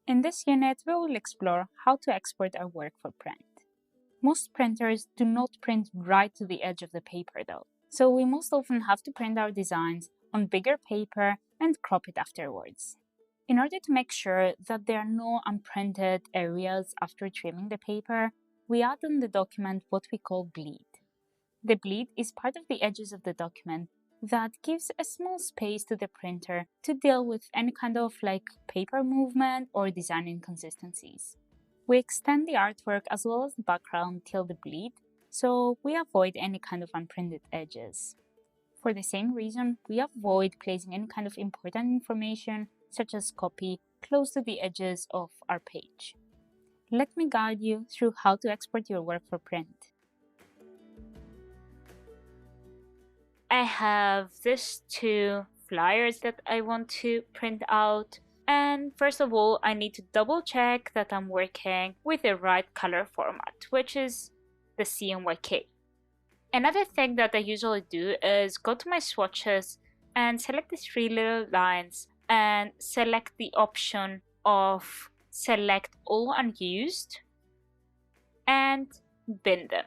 In this unit, we will explore how to export our work for print. Most printers do not print right to the edge of the paper though, so we most often have to print our designs on bigger paper and crop it afterwards. In order to make sure that there are no unprinted areas after trimming the paper, we add on the document what we call bleed. The bleed is part of the edges of the document that gives a small space to the printer to deal with any kind of paper movement or design inconsistencies. We extend the artwork as well as the background till the bleed, so we avoid any kind of unprinted edges. For the same reason, we avoid placing any kind of important information, such as copy, close to the edges of our page. Let me guide you through how to export your work for print. I have these two flyers that I want to print out. And first of all, I need to double check that I'm working with the right color format, which is the CMYK. Another thing that I usually do is go to my swatches and select the three little lines and select the option of select all unused and bin them.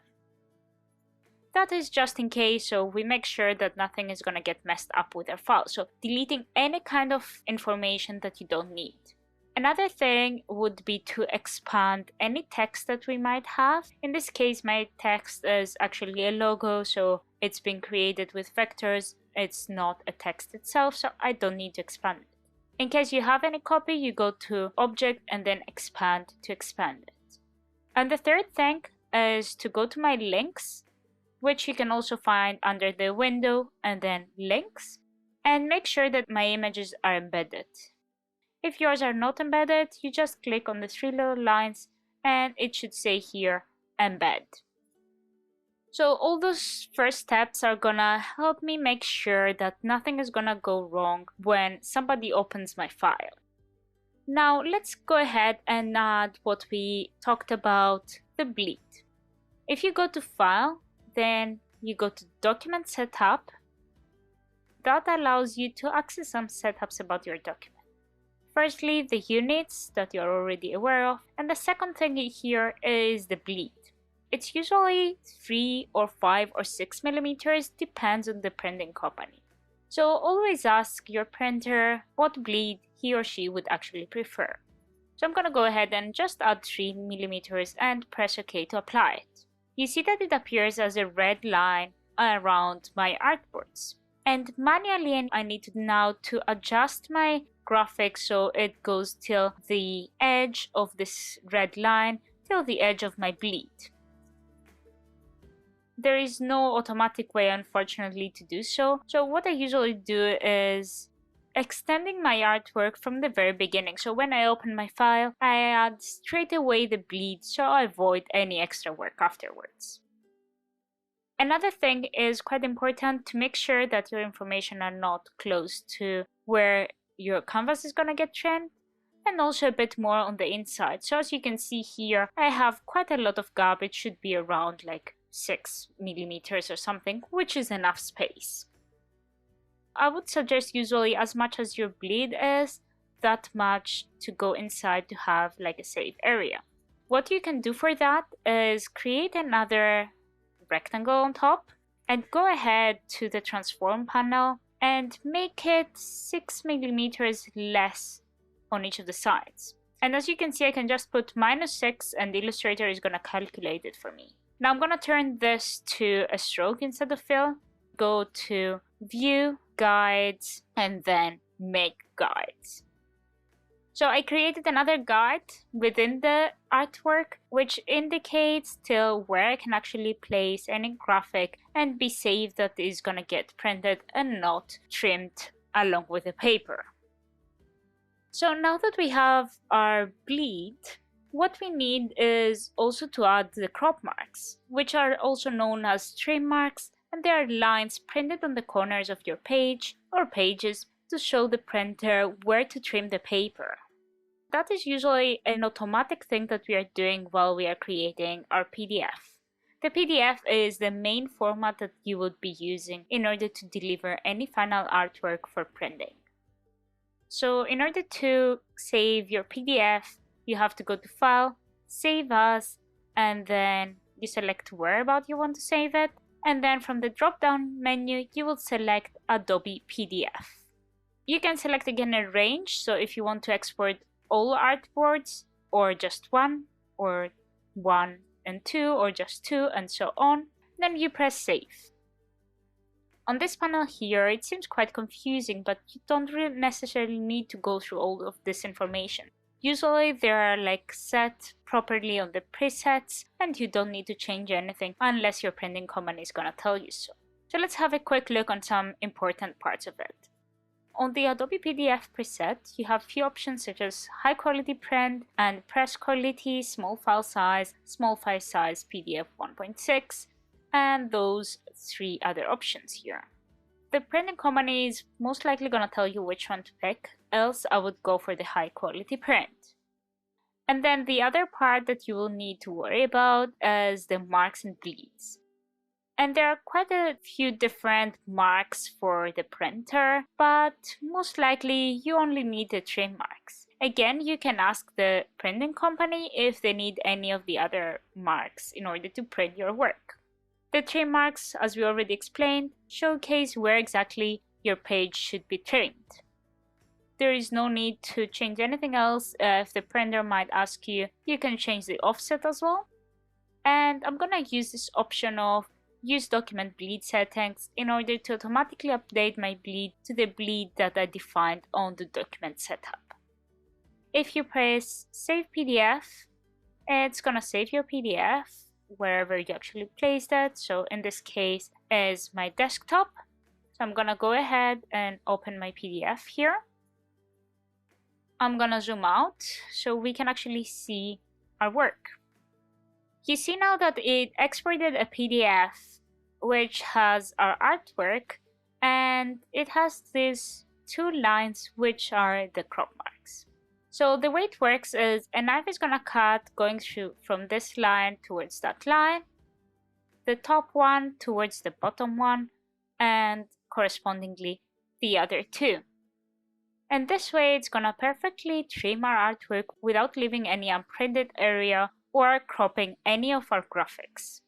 That is just in case, so we make sure that nothing is going to get messed up with our file. So deleting any kind of information that you don't need. Another thing would be to expand any text that we might have. In this case, my text is actually a logo, so it's been created with vectors. It's not a text itself, so I don't need to expand it. In case you have any copy, you go to Object and then Expand to expand it. And the third thing is to go to my links, which you can also find under the window and then links, and make sure that my images are embedded. If yours are not embedded, you just click on the three little lines and it should say here embed. So all those first steps are gonna help me make sure that nothing is gonna go wrong when somebody opens my file. Now let's go ahead and add what we talked about, the bleed. If you go to File, then you go to Document Setup. That allows you to access some setups about your document. Firstly, the units that you're already aware of, and the second thing here is the bleed. It's usually 3 or 5 or 6 millimeters, depends on the printing company. So always ask your printer what bleed he or she would actually prefer. So I'm gonna go ahead and just add 3 millimeters and press OK to apply it. You see that it appears as a red line around my artboards. And manually I need to now to adjust my graphic so it goes till the edge of this red line, till the edge of my bleed. There is no automatic way, unfortunately, to do so. So what I usually do is extending my artwork from the very beginning. So when I open my file, I add straight away the bleed so I avoid any extra work afterwards. Another thing is quite important to make sure that your information are not close to where your canvas is going to get trimmed, and also a bit more on the inside. So as you can see here, I have quite a lot of gap. It should be around 6 millimeters or something, which is enough space. I would suggest usually as much as your bleed is, that much to go inside to have a safe area. What you can do for that is create another rectangle on top and go ahead to the transform panel and make it 6 millimeters less on each of the sides. And as you can see, I can just put -6 and Illustrator is going to calculate it for me. Now I'm going to turn this to a stroke instead of fill. Go to View, Guides, and then Make Guides. So I created another guide within the artwork, which indicates till where I can actually place any graphic and be safe that is going to get printed and not trimmed along with the paper. So now that we have our bleed, what we need is also to add the crop marks, which are also known as trim marks, and they are lines printed on the corners of your page or pages to show the printer where to trim the paper. That is usually an automatic thing that we are doing while we are creating our PDF. The PDF is the main format that you would be using in order to deliver any final artwork for printing. So in order to save your PDF, you have to go to File, Save As, and then you select whereabout you want to save it. And then from the drop-down menu, you will select Adobe PDF. You can select again a range, so if you want to export all artboards, or just one, or 1 and 2, or just 2, and so on, then you press Save. On this panel here, it seems quite confusing, but you don't really necessarily need to go through all of this information. Usually they are like set properly on the presets, and you don't need to change anything unless your printing company is gonna tell you so. So let's have a quick look on some important parts of it. On the Adobe PDF preset, you have few options such as high quality print and press quality, small file size, PDF 1.6, and those 3 other options here. The printing company is most likely gonna tell you which one to pick, else I would go for the high quality print. And then the other part that you will need to worry about is the marks and bleeds. And there are quite a few different marks for the printer, but most likely you only need the trim marks. Again, you can ask the printing company if they need any of the other marks in order to print your work. The trim marks, as we already explained, showcase where exactly your page should be trimmed. There is no need to change anything else. If the printer might ask you, you can change the offset as well. And I'm gonna use this option of Use Document Bleed Settings in order to automatically update my bleed to the bleed that I defined on the document setup. If you press Save PDF, it's gonna save your PDF wherever you actually placed it. So in this case is my desktop. So I'm gonna go ahead and open my PDF here. I'm gonna zoom out so we can actually see our work. You see now that it exported a PDF which has our artwork, and it has these 2 lines which are the crop marks. So the way it works is a knife is gonna cut going through from this line towards that line, the top one towards the bottom one, and correspondingly the other 2. And this way it's gonna perfectly trim our artwork without leaving any unprinted area or cropping any of our graphics.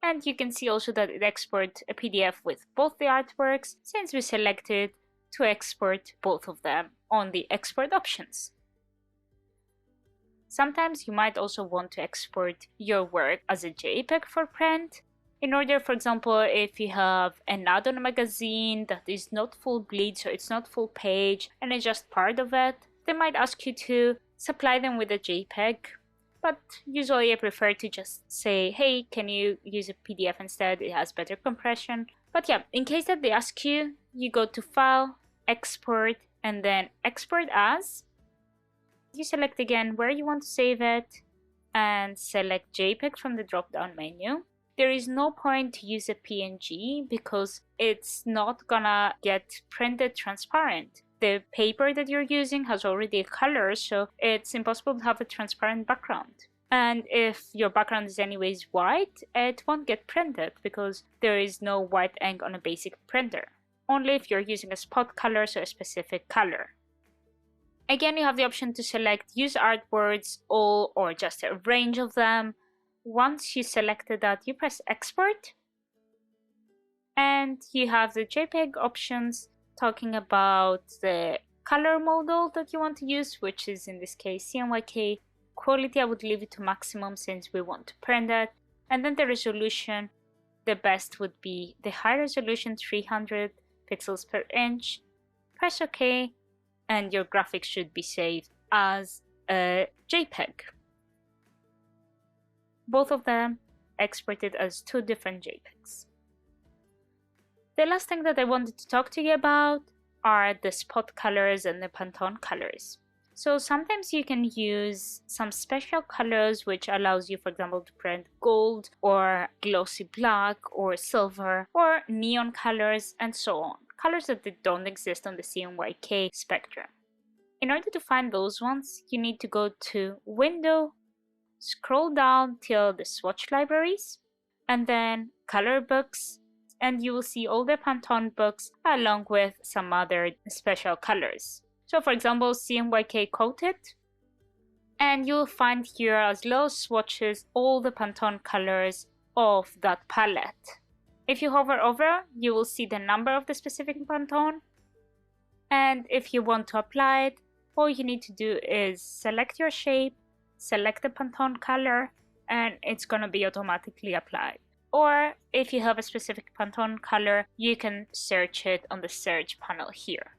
And you can see also that it exports a PDF with both the artworks, since we selected to export both of them on the export options. Sometimes you might also want to export your work as a JPEG for print. In order, for example, if you have an add-on magazine that is not full bleed, so it's not full page, and it's just part of it, they might ask you to supply them with a JPEG. But usually I prefer to just say, hey, can you use a PDF instead? It has better compression. But yeah, in case that they ask you, you go to File, Export, and then Export As. You select again where you want to save it, and select JPEG from the drop-down menu. There is no point to use a PNG because it's not gonna get printed transparent. The paper that you're using has already a color, so it's impossible to have a transparent background. And if your background is anyways white, it won't get printed because there is no white ink on a basic printer. Only if you're using a spot color, so a specific color. Again, you have the option to select Use Artboards, all, or just a range of them. Once you selected that, you press Export. And you have the JPEG options talking about the color model that you want to use, which is in this case CMYK. Quality, I would leave it to maximum since we want to print it. And then the resolution, the best would be the high resolution 300 pixels per inch. Press OK, and your graphics should be saved as a JPEG. Both of them exported as 2 different JPEGs. The last thing that I wanted to talk to you about are the spot colors and the Pantone colors. So sometimes you can use some special colors which allows you, for example, to print gold or glossy black or silver or neon colors and so on. Colors that don't exist on the CMYK spectrum. In order to find those ones, you need to go to Window, scroll down till the swatch libraries, and then color books, and you will see all the Pantone books along with some other special colors. So for example, CMYK coated, and you'll find here as little swatches all the Pantone colors of that palette. If you hover over, you will see the number of the specific Pantone, and if you want to apply it, all you need to do is select your shape, select the Pantone color, and it's gonna be automatically applied. Or if you have a specific Pantone color, you can search it on the search panel here.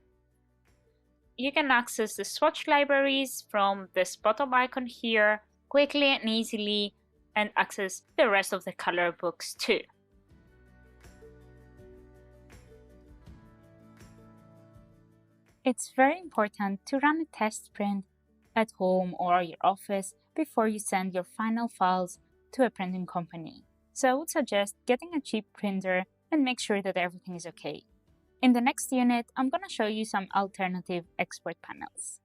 You can access the swatch libraries from this bottom icon here quickly and easily, and access the rest of the color books too. It's very important to run a test print at home or your office before you send your final files to a printing company. So I would suggest getting a cheap printer and make sure that everything is okay. In the next unit, I'm going to show you some alternative export panels.